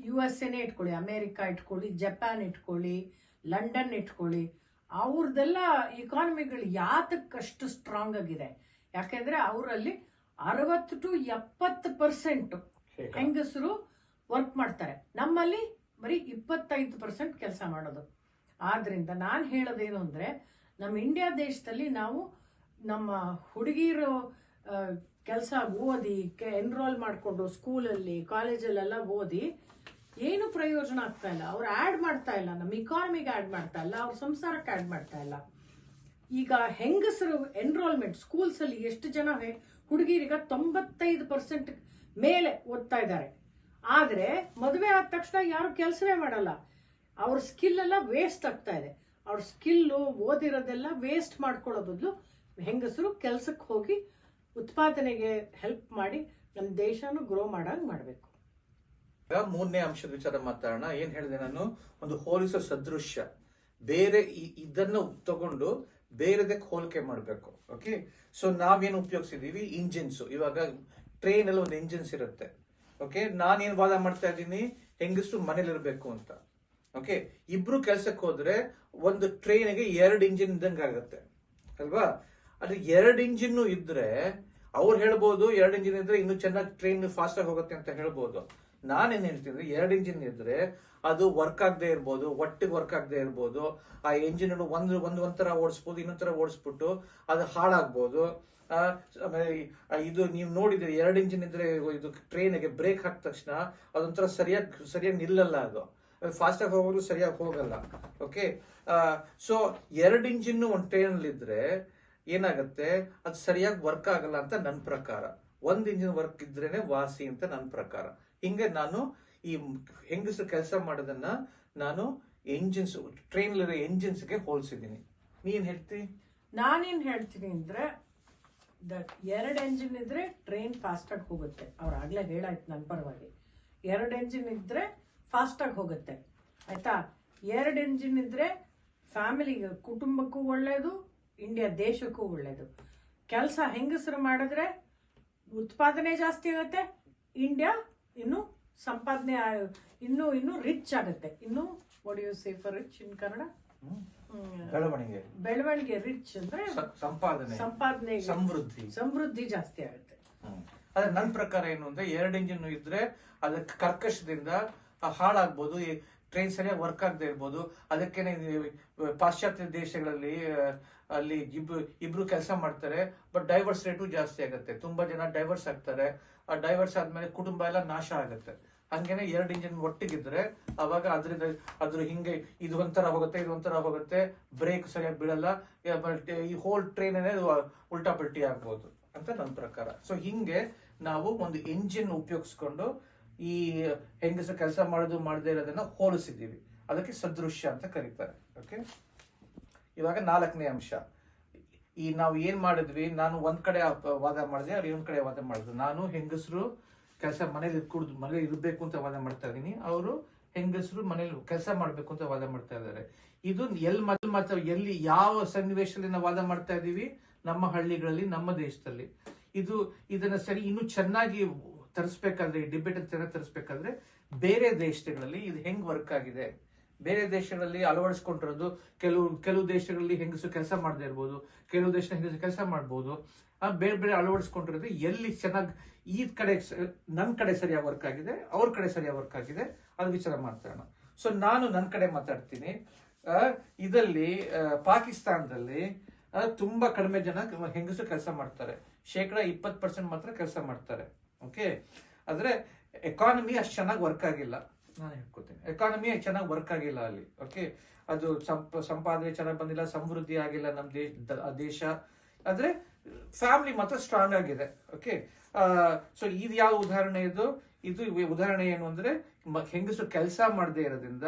USA ಇಟ್ಕೊಳ್ಳಿ, ಅಮೆರಿಕ ಇಟ್ಕೊಳ್ಳಿ, ಜಪಾನ್ ಇಟ್ಕೊಳ್ಳಿ, ಲಂಡನ್ ಇಟ್ಕೊಳ್ಳಿ, ಅವ್ರದ್ದೆಲ್ಲ ಇಕಾನಮಿಗಳು ಯಾತಕ್ಕಷ್ಟು ಸ್ಟ್ರಾಂಗ್ ಆಗಿದೆ? ಯಾಕೆಂದ್ರೆ ಅವರಲ್ಲಿ 60 to 70% ಹೆಂಗಸರು ವರ್ಕ್ ಮಾಡ್ತಾರೆ. ನಮ್ಮಲ್ಲಿ ಬರೀ 25% ಕೆಲಸ ಮಾಡೋದು. ಆದ್ರಿಂದ ನಾನು ಹೇಳೋದೇನು ಅಂದ್ರೆ, ನಮ್ಮ ಇಂಡಿಯಾ ದೇಶದಲ್ಲಿ ನಾವು ನಮ್ಮ ಹುಡುಗಿರು ಕೆಲಸ ಓದಿ ಎನ್ರೋಲ್ ಮಾಡಿಕೊಂಡು ಸ್ಕೂಲಲ್ಲಿ ಕಾಲೇಜಲ್ಲೆಲ್ಲ ಓದಿ ಏನು ಪ್ರಯೋಜನ ಆಗ್ತಾ ಇಲ್ಲ. ಅವ್ರು ಆಡ್ ಮಾಡ್ತಾ ಇಲ್ಲ, ನಮ್ಮ ಇಕಾನಮಿಗೆ ಆಡ್ ಮಾಡ್ತಾ ಇಲ್ಲ, ಅವ್ರ ಸಂಸಾರಕ್ಕೆ ಆಡ್ ಮಾಡ್ತಾ ಇಲ್ಲ. ಈಗ ಹೆಂಗಸರು ಎನ್ರೋಲ್ಮೆಂಟ್ ಸ್ಕೂಲ್ಸ್ ಅಲ್ಲಿ ಎಷ್ಟು ಜನ ಹುಡುಗಿರಿಗ 95% ಮೇಲೆ ಓದ್ತಾ ಇದ್ದಾರೆ. ಆದ್ರೆ ಮದುವೆ ಆದ ತಕ್ಷಣ ಯಾರು ಕೆಲಸವೇ ಮಾಡಲ್ಲ. ಅವ್ರ ಸ್ಕಿಲ್ ಎಲ್ಲ ವೇಸ್ಟ್ ಆಗ್ತಾ ಇದೆ. ಅವ್ರ ಸ್ಕಿಲ್ಲು ಓದಿರೋದೆಲ್ಲ ವೇಸ್ಟ್ ಮಾಡ್ಕೊಳ್ಳೋ ಬದಲು ಹೆಂಗಸರು ಕೆಲ್ಸಕ್ಕೆ ಹೋಗಿ ಉತ್ಪಾದನೆಗೆ ಹೆಲ್ಪ್ ಮಾಡಿ ನಮ್ಮ ದೇಶನು ಗ್ರೋ ಮಾಡಾಗ ಮಾಡಬೇಕು. ಮೂರನೇ ಅಂಶದ ವಿಚಾರ ಮಾತಾಡೋಣ. ಏನ್ ಹೇಳಿದೆ ನಾನು, ಒಂದು ಹೋಲಿಸೋ ಸದೃಶ್ಯ, ಬೇರೆ ಇದನ್ನ ತಗೊಂಡು ಬೇರೆದಕ್ಕೆ ಹೋಲಿಕೆ ಮಾಡಬೇಕು. ಓಕೆ, ಸೊ ನಾವೇನು ಉಪಯೋಗಿಸಿದೀವಿ, ಇಂಜಿನ್ಸ್. ಇವಾಗ ಟ್ರೈನ್ ಅಲ್ಲಿ ಒಂದು ಇಂಜಿನ್ಸ್ ಇರುತ್ತೆ. ಓಕೆ, ನಾನೇನ್ ವಾದ ಮಾಡ್ತಾ ಇದ್ದೀನಿ, ಹೆಂಗಸರು ಮನೇಲಿ ಇರ್ಬೇಕು ಅಂತ. ಓಕೆ, ಇಬ್ರು ಕೆಲ್ಸಕ್ಕೆ ಹೋದ್ರೆ ಒಂದು ಟ್ರೈನ್ಗೆ 2 ಇಂಜಿನ್ ಇದ್ದಂಗೆ ಆಗುತ್ತೆ ಅಲ್ವಾ? ಅದು 2 ಇಂಜಿನ್ ಇದ್ರೆ ಅವ್ರು ಹೇಳ್ಬೋದು 2 ಇಂಜಿನ್ ಇದ್ರೆ ಇನ್ನೂ ಚೆನ್ನಾಗಿ ಟ್ರೈನ್ ಫಾಸ್ಟ್ ಆಗಿ ಹೋಗುತ್ತೆ ಅಂತ ಹೇಳ್ಬೋದು. ನಾನೇನ್ ಹೇಳ್ತೀನಿ, 2 ಇಂಜಿನ್ ಇದ್ರೆ ಅದು ವರ್ಕ್ ಆಗದೆ ಇರ್ಬೋದು, ಒಟ್ಟಿಗೆ ವರ್ಕ್ ಆಗದೆ ಇರ್ಬೋದು. ಆ ಇಂಜಿನ್ ಒಂಥರ ಓಡಿಸ್ಬೋದು, ಇನ್ನೊಂಥರ ಓಡಿಸ್ಬಿಟ್ಟು ಅದು ಹಾಳಾಗ್ಬೋದು. ಆಮೇಲೆ ಇದು ನೀವು ನೋಡಿದ್ರೆ 2 ಇಂಜಿನ್ ಇದ್ರೆ ಇದು ಟ್ರೈನ್ಗೆ ಬ್ರೇಕ್ ಹಾಕಿದ ತಕ್ಷಣ ಅದೊಂಥರ ಸರಿಯಾಗಿ ನಿಲ್ಲಲ್ಲ, ಅದು ಫಾಸ್ಟ್ ಆಗಿ ಹೋಗೋದು ಸರಿಯಾಗಿ ಹೋಗಲ್ಲ. ಓಕೆ, ಸೊ 2 ಇಂಜಿನ್ ಒಂದು ಟ್ರೈನ್ ಅಲ್ಲಿ ಇದ್ರೆ ಏನಾಗುತ್ತೆ, ಅದು ಸರಿಯಾಗಿ ವರ್ಕ್ ಆಗಲ್ಲ ಅಂತ ನನ್ನ ಪ್ರಕಾರ. 1 ಇಂಜಿನ್ ವರ್ಕ್ ಇದ್ರೇನೆ ವಾಸಿ ಅಂತ ನನ್ನ ಪ್ರಕಾರ. ಹಿಂಗೆ ನಾನು ಈ ಹೆಂಗಸರು ಕೆಲಸ ಮಾಡೋದನ್ನ ನಾನು ಎಂಜಿನ್ಸ್, ಟ್ರೈನ್ ಎಂಜಿನ್ಸ್ಗೆ ಹೋಲಿಸಿದ್ದೀನಿ. ನೀನ್ ಹೇಳ್ತಿ? ನಾನೇನ್ ಹೇಳ್ತೀನಿ ಅಂದ್ರೆ, 2 ಎಂಜಿನ್ ಇದ್ರೆ ಟ್ರೈನ್ ಫಾಸ್ಟ್ ಆಗಿ ಹೋಗುತ್ತೆ. ಅವ್ರು ಆಗ್ಲೇ ಹೇಳಾಯ್ತು ನನ್ನ ಪರವಾಗಿ. 2 ಎಂಜಿನ್ ಇದ್ರೆ ಫಾಸ್ಟ್ ಆಗಿ ಹೋಗುತ್ತೆ. ಆಯ್ತಾ? 2 ಎಂಜಿನ್ ಇದ್ರೆ ಫ್ಯಾಮಿಲಿಗೆ, ಕುಟುಂಬಕ್ಕೂ ಒಳ್ಳೇದು, ಇಂಡಿಯಾ ದೇಶಕ್ಕೂ ಒಳ್ಳೇದು. ಕೆಲಸ ಹೆಂಗಸರು ಮಾಡಿದ್ರೆ ಉತ್ಪಾದನೆ ಜಾಸ್ತಿ ಆಗುತ್ತೆ, ಇಂಡಿಯಾ ಇನ್ನು ಸಂಪಾದನೆ ಇನ್ನು ರಿಚ್ ಆಗುತ್ತೆ. ಇನ್ನು what you say for rich in Kannada? ಬೆಳವಣಿಗೆ. ರಿಚ್ ಅಂದ್ರೆ ಸಂಪಾದನೆ, ಸಮೃದ್ಧಿ ಜಾಸ್ತಿ ಆಗುತ್ತೆ. ಅದೇ ನನ್ನ ಪ್ರಕಾರ ಏನು ಅಂದ್ರೆ, 2 ಇಂಜಿನ್ ಇದ್ರೆ ಅದಕ್ಕೆ ಕರ್ಕಶದಿಂದ ಹಾಳಾಗ್ಬೋದು, ಟ್ರೈನ್ ಸರಿಯಾಗಿ ವರ್ಕ್ ಆಗದೆ ಇರ್ಬೋದು. ಅದಕ್ಕೇನೆ ಪಾಶ್ಚಾತ್ಯ ದೇಶಗಳಲ್ಲಿ ಅಲ್ಲಿ ಇಬ್ರು ಕೆಲಸ ಮಾಡ್ತಾರೆ, ಬಟ್ ಡೈವರ್ಸ್ ರೇಟು ಜಾಸ್ತಿ ಆಗುತ್ತೆ. ತುಂಬಾ ಜನ ಡೈವರ್ಸ್ ಆಗ್ತಾರೆ. ಆ ಡೈವರ್ಸ್ ಆದ್ಮೇಲೆ ಕುಟುಂಬ ಎಲ್ಲ ನಾಶ ಆಗುತ್ತೆ. ಹಂಗೇನೆ 2 ಇಂಜಿನ್ ಒಟ್ಟಿಗಿದ್ರೆ ಅವಾಗ ಅದ್ರಿಂದ ಅದ್ರ ಹಿಂಗೆ ಇದು ಒಂಥರ ಹೋಗುತ್ತೆ, ಇದು ಒಂಥರ ಹೋಗುತ್ತೆ, ಬ್ರೇಕ್ ಸರಿಯಾಗಿ ಬೀಳಲ್ಲ, ಈ ಹೋಲ್ ಟ್ರೈನ್ ಉಲ್ಟಾ ಪಲ್ಟಿ ಆಗ್ಬೋದು ಅಂತ ನನ್ನ ಪ್ರಕಾರ. ಸೊ ಹಿಂಗೆ ನಾವು ಒಂದು ಎಂಜಿನ್ ಉಪಯೋಗಿಸ್ಕೊಂಡು ಈ ಹೆಂಗಸ ಕೆಲಸ ಮಾಡೋದು ಮಾಡದೇ ಇರೋದನ್ನ ಹೋಲಿಸಿದ್ದೀವಿ. ಅದಕ್ಕೆ ಸದೃಶ್ಯ ಅಂತ ಕರೀತಾರೆ. ಓಕೆ, ಇವಾಗ 4ನೇ ಅಂಶ. ಈ ನಾವು ಏನ್ ಮಾಡಿದ್ವಿ, ನಾನು ಒಂದ್ ಕಡೆ ವಾದ ಮಾಡಿದೆ, ಅವ್ರು ಇನ್ನೊಂದ್ ಕಡೆ ವಾದ ಮಾಡಿದ್ರು. ನಾನು ಹೆಂಗಸರು ಕೆಲಸ ಮನೇಲಿ ಮನೇಲಿ ಇರ್ಬೇಕು ಅಂತ ವಾದ ಮಾಡ್ತಾ ಇದೀನಿ, ಅವರು ಹೆಂಗಸರು ಮನೇಲಿ ಕೆಲಸ ಮಾಡ್ಬೇಕು ಅಂತ ವಾದ ಮಾಡ್ತಾ ಇದ್ದಾರೆ. ಇದು ಎಲ್ಲಿ ಯಾವ ಸನ್ನಿವೇಶದಲ್ಲಿ ನಾವು ವಾದ ಮಾಡ್ತಾ ಇದೀವಿ? ನಮ್ಮ ಹಳ್ಳಿಗಳಲ್ಲಿ, ನಮ್ಮ ದೇಶದಲ್ಲಿ. ಇದನ್ನ ಸರಿ ಇನ್ನೂ ಚೆನ್ನಾಗಿ ತರಿಸ್ಬೇಕಾದ್ರೆ, ಈ ಡಿಬೇಟ್ ಚೆನ್ನಾಗಿ ತರಿಸ್ಬೇಕಾದ್ರೆ ಬೇರೆ ದೇಶಗಳಲ್ಲಿ ಇದು ಹೆಂಗ್ ವರ್ಕ್ ಆಗಿದೆ, ಬೇರೆ ದೇಶಗಳಲ್ಲಿ ಅಳವಡಿಸ್ಕೊಂಡಿರೋದು. ಕೆಲವು ದೇಶಗಳಲ್ಲಿ ಹೆಂಗಸು ಕೆಲಸ ಮಾಡದೇ ಇರ್ಬೋದು, ಕೆಲವು ದೇಶ ಹೆಂಗಸು ಕೆಲಸ ಮಾಡ್ಬೋದು. ಬೇರೆ ಬೇರೆ ಅಳವಡಿಸ್ಕೊಂಡಿರೋದು ಎಲ್ಲಿ ಚೆನ್ನಾಗಿ ಈ ಕಡೆ ನನ್ನ ಕಡೆ ಸರಿಯಾಗಿ ವರ್ಕ್ ಆಗಿದೆ, ಅವ್ರ ಕಡೆ ಸರಿಯಾಗಿ ವರ್ಕ್ ಆಗಿದೆ, ಅದು ವಿಚಾರ ಮಾತಾಡೋಣ. ಸೊ ನಾನು ನನ್ನ ಕಡೆ ಮಾತಾಡ್ತೀನಿ. ಇದರಲ್ಲಿ ಪಾಕಿಸ್ತಾನದಲ್ಲಿ ತುಂಬಾ ಕಡಿಮೆ ಜನ ಹೆಂಗಸರು ಕೆಲಸ ಮಾಡ್ತಾರೆ, 20% ಮಾತ್ರ ಕೆಲಸ ಮಾಡ್ತಾರೆ. ಓಕೆ, ಆದ್ರೆ ಎಕಾನಮಿ ಅಷ್ಟು ಚೆನ್ನಾಗಿ ವರ್ಕ್ ಆಗಿಲ್ಲ. ನಾನು ಹೇಳ್ಕೊತೀನಿ, ಎಕಾನಮಿ ಚೆನ್ನಾಗಿ ವರ್ಕ್ ಆಗಿಲ್ಲ ಅಲ್ಲಿ. ಓಕೆ, ಅದು ಸಂಪಾದನೆ ಚೆನ್ನಾಗಿ ಬಂದಿಲ್ಲ, ಸಮೃದ್ಧಿ ಆಗಿಲ್ಲ ನಮ್ಮ ದೇಶ. ಆದ್ರೆ ಫ್ಯಾಮಿಲಿ ಮಾತ್ರ ಸ್ಟ್ರಾಂಗ್ ಆಗಿದೆ. ಓಕೆ, ಸೊ ಇದು ಯಾವ ಉದಾಹರಣೆ? ಇದು ಉದಾಹರಣೆ ಏನು ಅಂದ್ರೆ, ಹೆಂಗಸರು ಕೆಲಸ ಮಾಡದೇ ಇರೋದ್ರಿಂದ,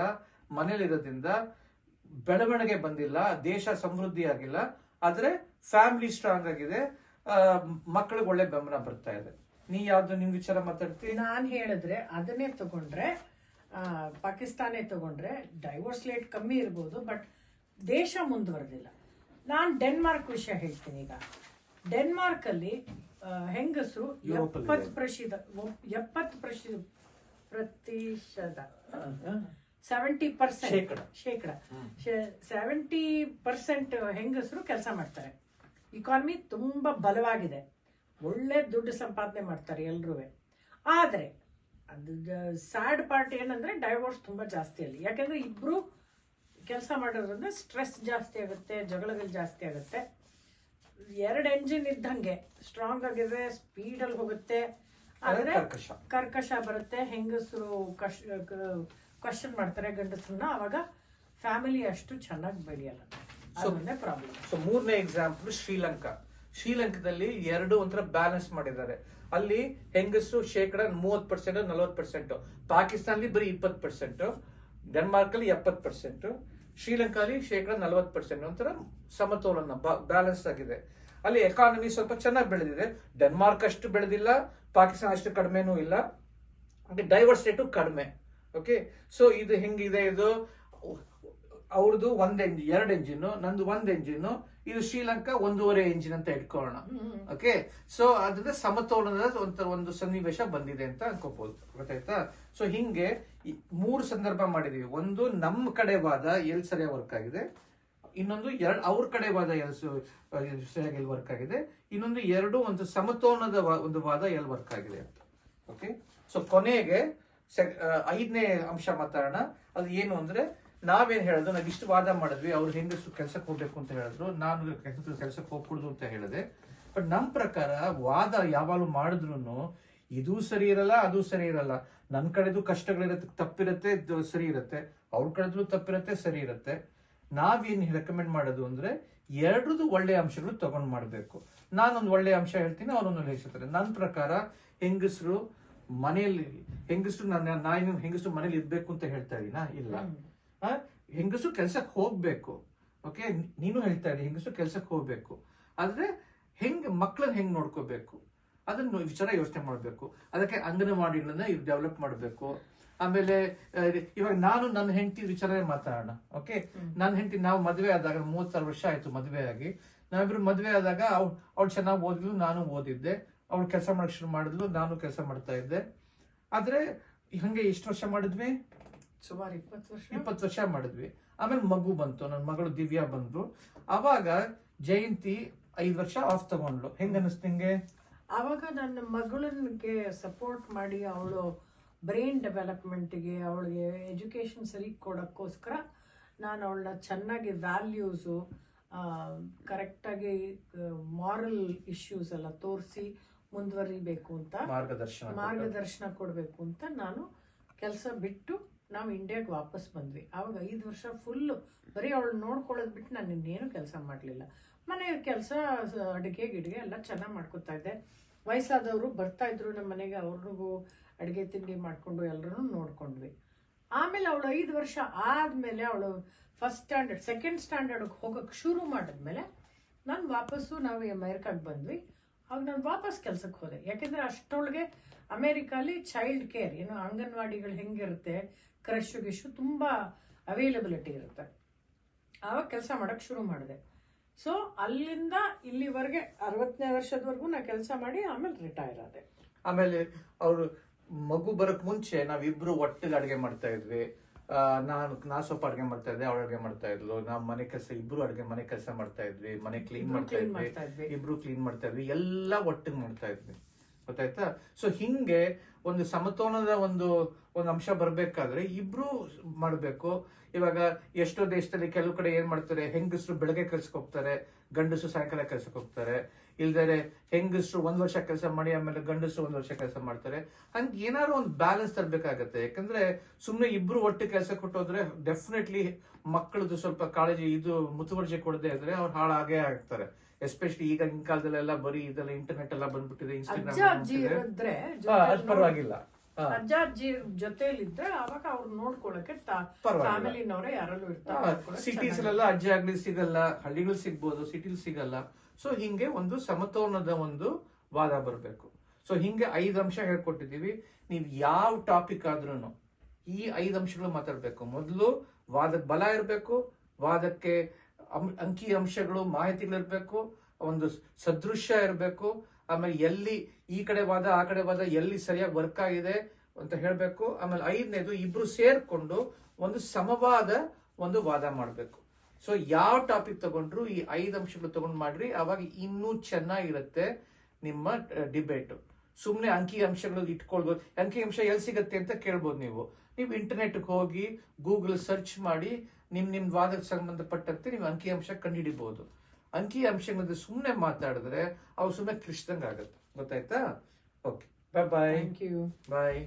ಮನೇಲಿರೋದ್ರಿಂದ ಬೆಳವಣಿಗೆ ಬಂದಿಲ್ಲ, ದೇಶ ಸಮೃದ್ಧಿ ಆಗಿಲ್ಲ, ಆದ್ರೆ ಫ್ಯಾಮಿಲಿ ಸ್ಟ್ರಾಂಗ್ ಆಗಿದೆ, ಮಕ್ಕಳಿಗೆ ಒಳ್ಳೆ ಬೆಂಬಲ ಬರ್ತಾ ಇದೆ. ನೀ ಯಾವ್ದು ನಿಮ್ ವಿಚಾರ ಮಾತಾಡ್ತೀನಿ? ನಾನ್ ಹೇಳಿದ್ರೆ ಅದನ್ನೇ ತಗೊಂಡ್ರೆ, ಪಾಕಿಸ್ತಾನೇ ತಗೊಂಡ್ರೆ ಡೈವೋರ್ಸ್ ರೇಟ್ ಕಮ್ಮಿ ಇರ್ಬೋದು, ಬಟ್ ದೇಶ ಮುಂದುವರೆದಿಲ್ಲ. ನಾನ್ ಡೆನ್ಮಾರ್ಕ್ ವಿಷಯ ಹೇಳ್ತೀನಿ. ಈಗ ಡೆನ್ಮಾರ್ಕ್ ಅಲ್ಲಿ ಹೆಂಗಸರು 70% ಹೆಂಗಸರು ಕೆಲಸ ಮಾಡ್ತಾರೆ. ಇಕಾನಮಿ ತುಂಬಾ ಬಲವಾಗಿದೆ, ಒಳ್ಳೆ ದುಡ್ಡು ಸಂಪಾದನೆ ಮಾಡ್ತಾರೆ ಎಲ್ರೂ. ಆದ್ರೆ ಅದು ಸ್ಯಾಡ್ ಪಾರ್ಟ್ ಏನಂದ್ರೆ ಡೈವೋರ್ಸ್ ತುಂಬಾ ಜಾಸ್ತಿ ಅಲ್ಲಿ. ಯಾಕಂದ್ರೆ ಇಬ್ರು ಕೆಲಸ ಮಾಡೋದ್ರಿಂದ ಸ್ಟ್ರೆಸ್ ಜಾಸ್ತಿ ಆಗುತ್ತೆ, ಜಗಳಗಳು ಜಾಸ್ತಿ ಆಗುತ್ತೆ. 2 ಎಂಜಿನ್ ಇದ್ದಂಗೆ ಸ್ಟ್ರಾಂಗ್ ಆಗಿದೆ, ಸ್ಪೀಡ್ ಅಲ್ಲಿ ಹೋಗುತ್ತೆ, ಆದ್ರೆ ಕರ್ಕಶ ಬರುತ್ತೆ. ಹೆಂಗಸರು ಕ್ವಶನ್ ಮಾಡ್ತಾರೆ ಗಂಡಸರನ್ನ, ಅವಾಗ ಫ್ಯಾಮಿಲಿ ಅಷ್ಟು ಚೆನ್ನಾಗಿ ಬೆಳೆಯಲ್ಲ. ಅದನ್ನೇ ಪ್ರಾಬ್ಲಮ್. ಸೊ 3ನೇ ಎಕ್ಸಾಂಪಲ್ ಶ್ರೀಲಂಕಾ. ಶ್ರೀಲಂಕಾದಲ್ಲಿ 2 ಒಂಥರ ಬ್ಯಾಲೆನ್ಸ್ ಮಾಡಿದ್ದಾರೆ. ಅಲ್ಲಿ ಹೆಂಗಸರು 30%, 40%. ಪಾಕಿಸ್ತಾನಲ್ಲಿ ಬರೀ 20%, ಡೆನ್ಮಾರ್ಕ್ ಅಲ್ಲಿ 70%, ಶ್ರೀಲಂಕಾಲಿ 40%. ಒಂಥರ ಸಮತೋಲನ, ಬ್ಯಾಲೆನ್ಸ್ ಆಗಿದೆ. ಅಲ್ಲಿ ಎಕಾನಮಿ ಸ್ವಲ್ಪ ಚೆನ್ನಾಗಿ ಬೆಳೆದಿದೆ. ಡೆನ್ಮಾರ್ಕ್ ಅಷ್ಟು ಬೆಳೆದಿಲ್ಲ, ಪಾಕಿಸ್ತಾನ ಅಷ್ಟು ಕಡಿಮೆನೂ ಇಲ್ಲ, ಡೈವರ್ಸ್ ರೇಟು ಕಡಿಮೆ. ಓಕೆ, ಸೊ ಇದು ಹೆಂಗಿದೆ? ಇದು ಅವ್ರದ್ದು 2 ಎಂಜಿನ್, ನಂದು 1 ಎಂಜಿನ್, ಇದು ಶ್ರೀಲಂಕಾ 1.5 ಎಂಜಿನ್ ಅಂತ ಇಟ್ಕೊಳ್ಳೋಣ. ಓಕೆ, ಸೊ ಅದರಿಂದ ಸಮತೋಲನದ ಒಂದು ಸನ್ನಿವೇಶ ಬಂದಿದೆ ಅಂತ ಅನ್ಕೋಬಹುದು. ಗೊತ್ತಾಯ್ತಾ? ಸೊ ಹಿಂಗೆ 3 ಸಂದರ್ಭ ಮಾಡಿದೀವಿ. ಒಂದು ನಮ್ಮ ಕಡೆ ವಾದ ಎಲ್ಲಿ ಸರಿಯಾಗಿ ವರ್ಕ್ ಆಗಿದೆ, ಇನ್ನೊಂದು ಅವ್ರ ಕಡೆ ವಾದ ಎಲ್ಲಿ ಸರಿಯಾಗಿ ವರ್ಕ್ ಆಗಿದೆ, ಇನ್ನೊಂದು ಒಂದು ಸಮತೋಲನದ ಒಂದು ವಾದ ಎಲ್ಲಿ ವರ್ಕ್ ಆಗಿದೆ ಅಂತ. ಓಕೆ, ಸೊ ಕೊನೆಗೆ 5ನೇ ಅಂಶ ಮಾತಾಡೋಣ. ಅದು ಏನು ಅಂದ್ರೆ, ನಾವೇನ್ ಹೇಳೋದು, ನಾವ್ ಇಷ್ಟು ವಾದ ಮಾಡಿದ್ವಿ, ಅವ್ರು ಹೆಂಗಸರು ಕೆಲ್ಸಕ್ಕೆ ಹೋಗ್ಬೇಕು ಅಂತ ಹೇಳಿದ್ರು, ನಾನು ಕೆಲ್ಸಕ್ಕೆ ಹೋಗ್ಕೊಡುದು ಅಂತ ಹೇಳಿದೆ. ಬಟ್ ನಮ್ ಪ್ರಕಾರ ವಾದ ಯಾವಾಗಲೂ ಮಾಡಿದ್ರು ಇದು ಸರಿ ಇರಲ್ಲ, ಅದು ಸರಿ ಇರಲ್ಲ. ನನ್ ಕಡೆದು ಕಷ್ಟಗಳಿರತ್ತೆ, ತಪ್ಪಿರತ್ತೆ, ಸರಿ ಇರತ್ತೆ, ಅವ್ರ ಕಡೆದು ತಪ್ಪಿರತ್ತೆ, ಸರಿ ಇರತ್ತೆ. ನಾವೇನ್ ರೆಕಮೆಂಡ್ ಮಾಡೋದು ಅಂದ್ರೆ, 2 ಒಳ್ಳೆ ಅಂಶಗಳು ತಗೊಂಡ್ ಮಾಡ್ಬೇಕು. ನಾನೊಂದು ಒಳ್ಳೆ ಅಂಶ ಹೇಳ್ತೀನಿ, ಅವ್ರೊಂದು ಹೇಳ್ತಾರೆ. ನನ್ನ ಪ್ರಕಾರ ಹೆಂಗಸರು ಮನೆಯಲ್ಲಿ, ನಾನು ಹೆಂಗಸರು ಮನೇಲಿ ಇರ್ಬೇಕು ಅಂತ ಹೇಳ್ತಾ ಇದೀನಾ? ಇಲ್ಲ. ಹೆಂಗಸರು ಕೆಲ್ಸಕ್ಕೆ ಹೋಗ್ಬೇಕು. ಓಕೆ, ನೀನು ಹೇಳ್ತಾ ಇದ್ದೀನಿ ಹೆಂಗಸರು ಕೆಲ್ಸಕ್ಕೆ ಹೋಗ್ಬೇಕು, ಆದ್ರೆ ಮಕ್ಕಳನ್ನ ಹೆಂಗ್ ನೋಡ್ಕೋಬೇಕು ಅದನ್ನ ವಿಚಾರ ಯೋಚನೆ ಮಾಡ್ಬೇಕು. ಅದಕ್ಕೆ ಅಂಗನವಾಡಿಗಳನ್ನ ಡೆವಲಪ್ ಮಾಡ್ಬೇಕು. ಆಮೇಲೆ ಇವಾಗ ನಾನು ನನ್ನ ಹೆಂಡತಿ ವಿಚಾರ ಮಾತಾಡೋಣ. ಓಕೆ, ನನ್ನ ಹೆಂಡತಿ, ನಾವು ಮದ್ವೆ ಆದಾಗ 36 ವರ್ಷ ಆಯ್ತು ಮದ್ವೆ ಆಗಿ. ನಾವಿಬ್ರು ಮದ್ವೆ ಆದಾಗ ಅವ್ಳು ಚೆನ್ನಾಗಿ ಓದಿದ್ಲು, ನಾನು ಓದಿದ್ದೆ. ಅವ್ಳು ಕೆಲಸ ಮಾಡಕ್ ಶುರು ಮಾಡಿದ್ಲು, ನಾನು ಕೆಲಸ ಮಾಡ್ತಾ ಇದ್ದೆ. ಆದ್ರೆ ಹಂಗೆ ಎಷ್ಟು ವರ್ಷ ಮಾಡಿದ್ವಿ? ಸುಮಾರು 20 ವರ್ಷ ಮಾಡಿದ್ವಿ. ಆಮೇಲೆ ಮಗು ಬಂತು, ನನ್ನ ಮಗಳು ದಿವ್ಯಾ ಬಂದ್ರು. ಅವಾಗ ಜಯಂತಿ 5 ವರ್ಷ ಆಫ್ ತಗೊಂಡ್ಲು. ಹೆಂಗ ಅನಿಸ್ತು ನಿಂಗೆ? ಅವಾಗ ನನ್ನ ಮಗಳಿಗೆ ಸಪೋರ್ಟ್ ಮಾಡಿ, ಅವಳು ಬ್ರೈನ್ ಡೆವಲಪ್ಮೆಂಟ್ಗೆ, ಅವಳಿಗೆ ಎಜುಕೇಶನ್ ಸರಿ ಕೊಡೋಕ್ಕೋಸ್ಕರ ನಾನು ಅವಳನ್ನ ಚೆನ್ನಾಗಿ ವ್ಯಾಲ್ಯೂಸು, ಕರೆಕ್ಟಾಗಿ ಮಾರಲ್ ಇಶ್ಯೂಸ್ ಎಲ್ಲ ತೋರಿಸಿ ಮುಂದುವರಿಬೇಕು ಅಂತ ಮಾರ್ಗದರ್ಶನ ಕೊಡಬೇಕು ಅಂತ ನಾನು ಕೆಲಸ ಬಿಟ್ಟು ನಾವು ಇಂಡಿಯಾಗೆ ವಾಪಸ್ ಬಂದ್ವಿ. ಆವಾಗ 5 ವರ್ಷ ಫುಲ್ಲು ಬರೀ ಅವಳು ನೋಡ್ಕೊಳ್ಳೋದು ಬಿಟ್ಟು ನಾನು ಇನ್ನೇನು ಕೆಲಸ ಮಾಡಲಿಲ್ಲ. ಮನೆ ಕೆಲಸ, ಅಡುಗೆ ಗಿಡಿಗೆ ಎಲ್ಲ ಚೆನ್ನಾಗಿ ಮಾಡ್ಕೊತಾ ಇದ್ದೆ. ವಯಸ್ಸಾದವರು ಬರ್ತಾ ಇದ್ರು ನಮ್ಮ ಮನೆಗೆ, ಅವ್ರಿಗೂ ಅಡುಗೆ ತಿಂಡಿ ಮಾಡಿಕೊಂಡು ಎಲ್ಲರೂ ನೋಡ್ಕೊಂಡ್ವಿ. ಆಮೇಲೆ ಅವಳು 5 ವರ್ಷ ಆದಮೇಲೆ ಅವಳು ಫಸ್ಟ್ ಸ್ಟ್ಯಾಂಡರ್ಡ್ ಸೆಕೆಂಡ್ ಸ್ಟ್ಯಾಂಡರ್ಡ್ಗೆ ಹೋಗೋಕ್ಕೆ ಶುರು ಮಾಡಿದ್ಮೇಲೆ ನಾನು ವಾಪಸ್ಸು ನಾವು ಅಮೇರಿಕಾಗೆ ಬಂದ್ವಿ. ಆಗ ನಾನು ವಾಪಸ್ ಕೆಲಸಕ್ಕೆ ಹೋದೆ. ಯಾಕೆಂದರೆ ಅಷ್ಟೊಳಗೆ ಅಮೇರಿಕಾಲಿ ಚೈಲ್ಡ್ ಕೇರ್ ಏನು ಅಂಗನವಾಡಿಗಳು ಹೆಂಗಿರುತ್ತೆ, ಕ್ರಶ್ ಗಿಶು ತುಂಬ ಅವೈಲಬಿಲಿಟಿ ಇರುತ್ತೆ. ಆವಾಗ ಕೆಲಸ ಮಾಡೋಕ್ಕೆ ಶುರು ಮಾಡಿದೆ. ಸೊ ಅಲ್ಲಿಂದ ಇಲ್ಲಿವರೆಗೆ 60ನೇ ವರ್ಷದವರೆಗೂ ನಾ ಕೆಲಸ ಮಾಡಿ ಆಮೇಲೆ ರಿಟೈರ್ ಆದೆ. ಆಮೇಲೆ ಅವರು ಮಗು ಬರಕ್ ಮುಂಚೆ ನಾವಿಬ್ರು ಒಟ್ಟಿಗೆ ಅಡುಗೆ ಮಾಡ್ತಾ ಇದ್ವಿ. ನಾ ಸ್ವಲ್ಪ ಅಡುಗೆ ಮಾಡ್ತಾ ಇದ್ದೆ, ಅವಳು ಅಡುಗೆ ಮಾಡ್ತಾ ಇದ್ಲು. ನಾವು ಮನೆ ಕೆಲಸ ಇಬ್ರು ಮನೆ ಕೆಲಸ ಮಾಡ್ತಾ ಇದ್ವಿ, ಮನೆ ಕ್ಲೀನ್ ಮಾಡ್ತಾ ಇದ್ವಿ, ಇಬ್ರು ಕ್ಲೀನ್ ಮಾಡ್ತಾ ಇದ್ವಿ, ಎಲ್ಲ ಒಟ್ಟಿಗೆ ಮಾಡ್ತಾ ಇದ್ವಿ. ಗೊತ್ತಾಯ್ತಾ? ಸೊ ಹಿಂಗೆ ಒಂದು ಸಮತೋಲನದ ಒಂದು ಅಂಶ ಬರ್ಬೇಕಾದ್ರೆ ಇಬ್ರು ಮಾಡ್ಬೇಕು. ಇವಾಗ ಎಷ್ಟೋ ದೇಶದಲ್ಲಿ ಕೆಲವು ಕಡೆ ಏನ್ ಮಾಡ್ತಾರೆ, ಹೆಂಗಸರು ಬೆಳಗ್ಗೆ ಕೆಲ್ಸಕ್ಕೆ ಹೋಗ್ತಾರೆ, ಗಂಡಸರು ಸಾಯಂಕಾಲ ಕೆಲ್ಸಕ್ಕೆ ಹೋಗ್ತಾರೆ. ಇಲ್ದರೆ ಹೆಂಗಸರು 1 ವರ್ಷ ಕೆಲಸ ಮಾಡಿ ಆಮೇಲೆ ಗಂಡಸರು 1 ವರ್ಷ ಕೆಲಸ ಮಾಡ್ತಾರೆ. ಹಂಗೆ ಏನಾದ್ರು ಒಂದು ಬ್ಯಾಲೆನ್ಸ್ ತರಬೇಕಾಗತ್ತೆ. ಯಾಕಂದ್ರೆ ಸುಮ್ಮನೆ ಇಬ್ರು ಒಟ್ಟಿಗೆ ಕೆಲಸ ಕೊಟ್ಟೋದ್ರೆ ಡೆಫಿನೆಟ್ಲಿ ಮಕ್ಕಳದು ಸ್ವಲ್ಪ ಕಾಳಜಿ ಮುತುವರ್ಜಿ ಕೊಡದೆ ಇದ್ರೆ ಅವ್ರು ಹಾಳಾಗೇ ಆಗ್ತಾರೆ. ಎಸ್ಪೆಷಲಿ ಈಗ ಹಿಂಗ್ ಕಾಲದಲ್ಲೆಲ್ಲ ಬರೀ ಇದೆಲ್ಲ ಇಂಟರ್ನೆಟ್ ಎಲ್ಲ ಬಂದ್ಬಿಟ್ಟಿದೆ, ಇನ್ಸ್ಟಾಗ್ರಾಮ್ ಪರವಾಗಿಲ್ಲ. ಅಜ್ಜ ಅಜ್ಜಿ ಜೊತೆಲಿದ್ರೆ ಅವಾಗ ಅವ್ರು ನೋಡ್ಕೊಳಕ್ಕೆ ಫ್ಯಾಮಿಲಿನವರೇ ಯಾರಲ್ಲೂ ಇರ್ತಾರೆ. ಸಿಟೀಸ್ ಅಲ್ಲೆಲ್ಲ ಅಜ್ಜಿ ಆಗ್ಲಿ ಸಿಗಲ್ಲ, ಹಳ್ಳಿಗಳು ಸಿಗ್ಬೋದು, ಸಿಟಿಲ್ ಸಿಗಲ್ಲ. ಸೊ ಹಿಂಗೆ ಒಂದು ಸಮತೋಲನದ ಒಂದು ವಾದ ಬರಬೇಕು. ಸೊ ಹಿಂಗೆ 5 ಅಂಶ ಹೇಳ್ಕೊಟ್ಟಿದೀವಿ. ನೀವು ಯಾವ ಟಾಪಿಕ್ ಆದ್ರೂ ಈ 5 ಅಂಶಗಳು ಮಾತಾಡ್ಬೇಕು. ಮೊದಲು ವಾದಕ್ಕೆ ಬಲ ಇರಬೇಕು, ವಾದಕ್ಕೆ ಅಂಕಿ ಅಂಶಗಳು ಮಾಹಿತಿಗಳಿರ್ಬೇಕು, ಒಂದು ಸದೃಶ್ಯ ಇರಬೇಕು. ಆಮೇಲೆ ಎಲ್ಲಿ ಈ ಕಡೆ ವಾದ ಆ ಕಡೆ ವಾದ ಎಲ್ಲಿ ಸರಿಯಾಗಿ ವರ್ಕ್ ಆಗಿದೆ ಅಂತ ಹೇಳ್ಬೇಕು. ಆಮೇಲೆ 5ನೇದು ಇಬ್ರು ಸೇರ್ಕೊಂಡು ಒಂದು ಸಮವಾದ ಒಂದು ವಾದ ಮಾಡ್ಬೇಕು. ಸೊ ಯಾವ ಟಾಪಿಕ್ ತಗೊಂಡ್ರು ಈ 5 ಅಂಶಗಳು ತಗೊಂಡ್ ಮಾಡ್ರಿ, ಅವಾಗ ಇನ್ನೂ ಚೆನ್ನಾಗಿರುತ್ತೆ ನಿಮ್ಮ ಡಿಬೇಟ್. ಸುಮ್ನೆ ಅಂಕಿ ಅಂಶಗಳು ಇಟ್ಕೊಳ್ಬೋದು. ಅಂಕಿ ಅಂಶ ಎಲ್ಲಿ ಸಿಗತ್ತೆ ಅಂತ ಕೇಳ್ಬೋದು. ನೀವು ಇಂಟರ್ನೆಟ್ ಹೋಗಿ ಗೂಗಲ್ ಸರ್ಚ್ ಮಾಡಿ ನಿಮ್ ವಾದಕ್ಕೆ ಸಂಬಂಧಪಟ್ಟಂತೆ ನೀವು ಅಂಕಿ ಅಂಶ ಕಂಡುಹಿಡಿಬಹುದು. ಅಂಕಿ ಅಂಶಗಳ ಸುಮ್ನೆ ಮಾತಾಡಿದ್ರೆ ಅವು ಸುಮ್ನೆ ಕ್ಲಿಷ್ಟಂಗ ಆಗತ್ತೆ. ಗೊತ್ತಾಯ್ತಾ? Okay, bye. Thank you. Bye.